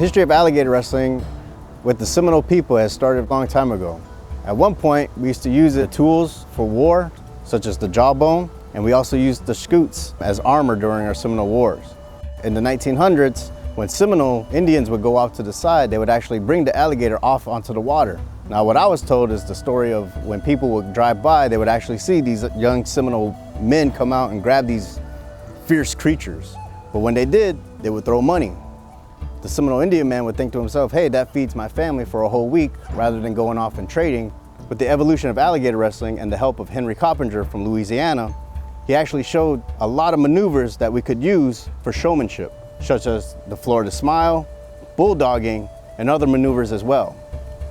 history of alligator wrestling with the Seminole people has started a long time ago. At one point, we used to use the tools for war, such as the jawbone, and we also used the scutes as armor during our Seminole Wars. In the 1900s, when Seminole Indians would go off to the side, they would actually bring the alligator off onto the water. Now, what I was told is the story of when people would drive by, they would actually see these young Seminole men come out and grab these fierce creatures. But when they did, they would throw money. The Seminole Indian man would think to himself, hey, that feeds my family for a whole week rather than going off and trading. With the evolution of alligator wrestling and the help of Henry Coppinger from Louisiana, he actually showed a lot of maneuvers that we could use for showmanship, such as the Florida Smile, bulldogging, and other maneuvers as well.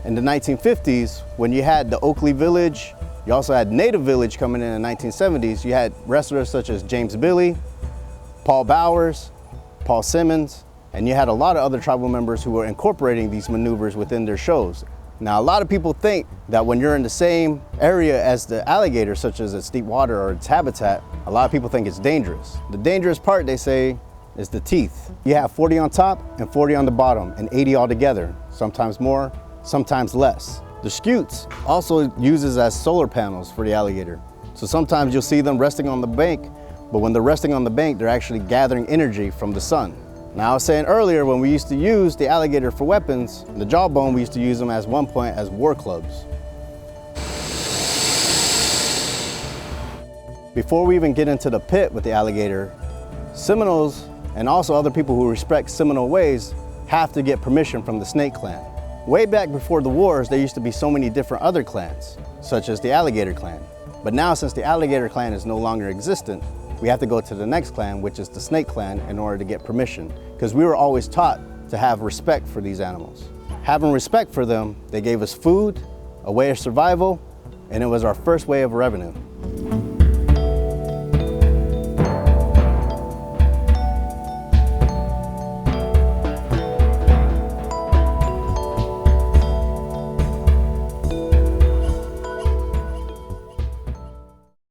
In the 1950s, when you had the Oakley Village, you also had Native Village coming in the 1970s, you had wrestlers such as James Billy, Paul Bowers, Paul Simmons, and you had a lot of other tribal members who were incorporating these maneuvers within their shows. Now, a lot of people think that when you're in the same area as the alligator, such as its deep water or its habitat, a lot of people think it's dangerous. The dangerous part, they say, is the teeth. You have 40 on top and 40 on the bottom, and 80 altogether, sometimes more, sometimes less. The scutes also uses as solar panels for the alligator. So sometimes you'll see them resting on the bank, but when they're resting on the bank, they're actually gathering energy from the sun. Now, I was saying earlier, when we used to use the alligator for weapons, the jawbone, we used to use them at one point as war clubs. Before we even get into the pit with the alligator, Seminoles and also other people who respect Seminole ways have to get permission from the Snake Clan. Way back before the wars, there used to be so many different other clans, such as the Alligator Clan. But now, since the Alligator Clan is no longer existent, we have to go to the next clan, which is the Snake Clan, in order to get permission, because we were always taught to have respect for these animals. Having respect for them, they gave us food, a way of survival, and it was our first way of revenue.